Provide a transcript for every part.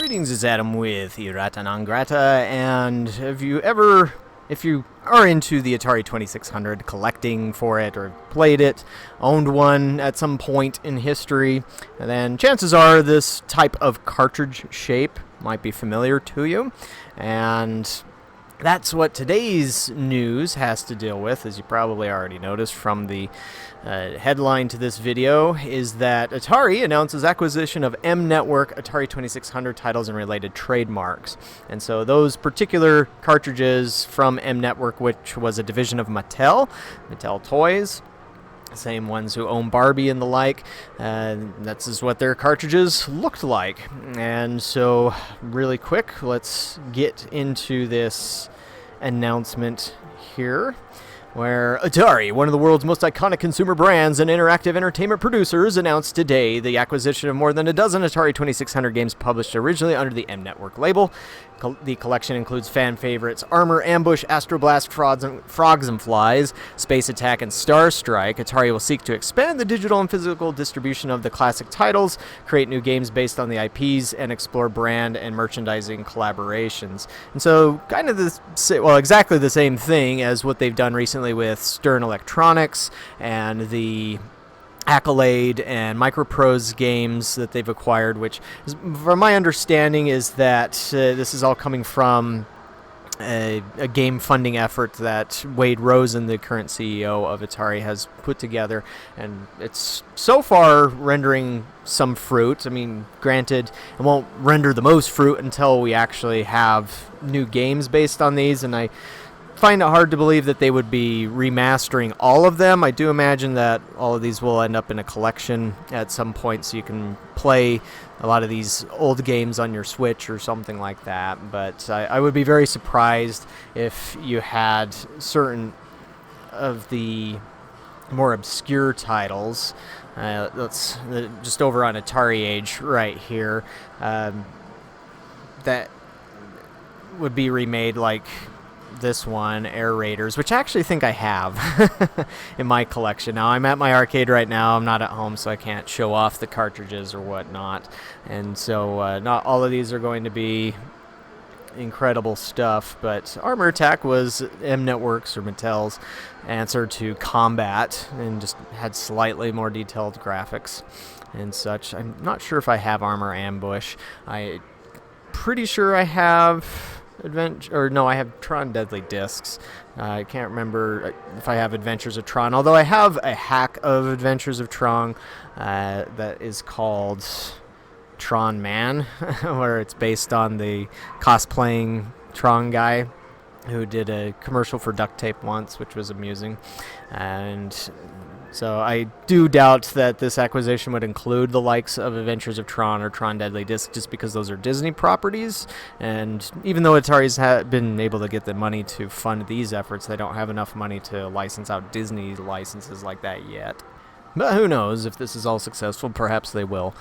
Greetings, it's Adam with Irata Non Grata, and if you are into the Atari 2600, collecting for it, or played it, owned one at some point in history, then chances are this type of cartridge shape might be familiar to you, and that's what today's news has to deal with, as you probably already noticed from the headline to this video, is that Atari announces acquisition of M Network Atari 2600 titles and related trademarks. And so those particular cartridges from M Network, which was a division of Mattel Toys, same ones who own Barbie and the like, that's is what their cartridges looked like. And so really quick, let's get into this announcement here, where Atari, one of the world's most iconic consumer brands and interactive entertainment producers, announced today the acquisition of more than a dozen Atari 2600 games published originally under the M Network label. The collection includes fan favorites Armor, Ambush, Astro Blast, Frogs and Flies, Space Attack, and Star Strike. Atari will seek to expand the digital and physical distribution of the classic titles, create new games based on the IPs, and explore brand and merchandising collaborations. And so, kind of exactly the same thing as what they've done recently with Stern Electronics and the Accolade and Microprose games that they've acquired, which, from my understanding, is that this is all coming from a game funding effort that Wade Rosen, the current CEO of Atari, has put together, and it's so far rendering some fruit. I mean, granted, it won't render the most fruit until we actually have new games based on these, and I find it hard to believe that they would be remastering all of them. I do imagine that all of these will end up in a collection at some point, so you can play a lot of these old games on your Switch or something like that. But I would be very surprised if you had certain of the more obscure titles. Let's just over on Atari Age right here, that would be remade, like this one, Air Raiders, which I actually think I have in my collection. Now, I'm at my arcade right now. I'm not at home, so I can't show off the cartridges or whatnot. And so not all of these are going to be incredible stuff, but Armor Attack was M Network's, or Mattel's, answer to Combat, and just had slightly more detailed graphics and such. I'm not sure if I have Armor Ambush. I'm pretty sure I have I have Tron Deadly Discs. I can't remember if I have Adventures of Tron, although I have a hack of Adventures of Tron that is called Tron Man, where it's based on the cosplaying Tron guy who did a commercial for duct tape once, which was amusing. And so I do doubt that this acquisition would include the likes of Adventures of Tron or Tron Deadly Disc, just because those are Disney properties. And even though Atari's been able to get the money to fund these efforts, they don't have enough money to license out Disney licenses like that yet. But who knows, if this is all successful, perhaps they will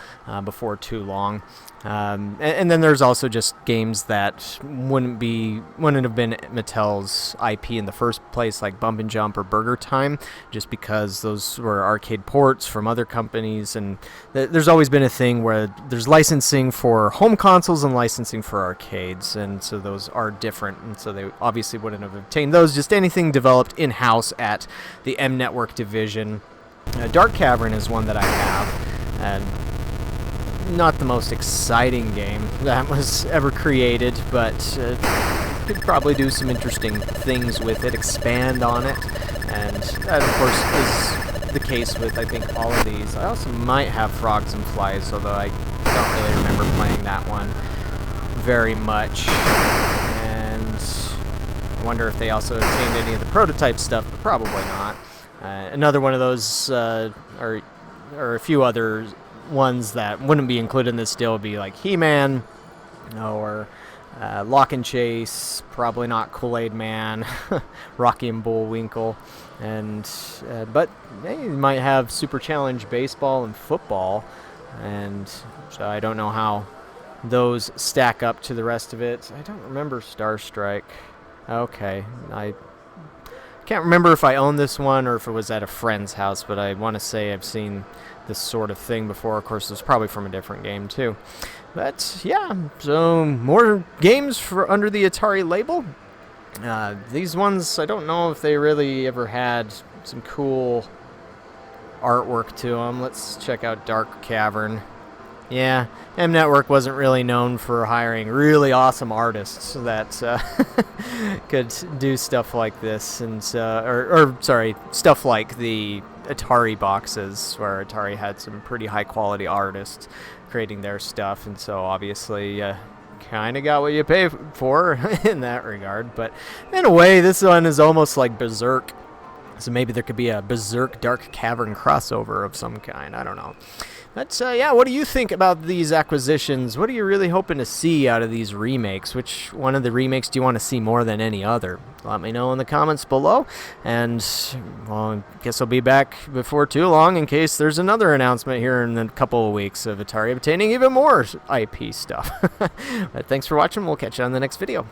before too long. And then there's also just games that wouldn't have been Mattel's IP in the first place, like Bump and Jump or Burger Time, just because those were arcade ports from other companies. And there's always been a thing where there's licensing for home consoles and licensing for arcades, and so those are different. And so they obviously wouldn't have obtained those. Just anything developed in-house at the M Network division. Dark Cavern is one that I have, and not the most exciting game that was ever created, but could probably do some interesting things with it, expand on it, and that, of course, is the case with, I think, all of these. I also might have Frogs and Flies, although I don't really remember playing that one very much, and I wonder if they also obtained any of the prototype stuff, but probably not. Another one of those, or a few other ones that wouldn't be included in this deal would be like He-Man, or Lock and Chase, probably not Kool-Aid Man, Rocky and Bullwinkle, and but you might have Super Challenge Baseball and Football, and so I don't know how those stack up to the rest of it. I don't remember Star Strike. Okay, I Can't remember if I owned this one or if it was at a friend's house, but I want to say I've seen this sort of thing before. Of course, it was probably from a different game too. But yeah, so more games for under the Atari label. These ones, I don't know if they really ever had some cool artwork to them. Let's check out Dark Cavern. Yeah, M Network wasn't really known for hiring really awesome artists that could do stuff like this, and stuff like the Atari boxes, where Atari had some pretty high quality artists creating their stuff, and so obviously kind of got what you pay for in that regard. But in a way, this one is almost like Berserk, so maybe there could be a Berserk Dark Cavern crossover of some kind. I don't know. But yeah, what do you think about these acquisitions? What are you really hoping to see out of these remakes? Which one of the remakes do you want to see more than any other? Let me know in the comments below. And, well, I guess I'll be back before too long in case there's another announcement here in a couple of weeks of Atari obtaining even more IP stuff. But thanks for watching. We'll catch you on the next video.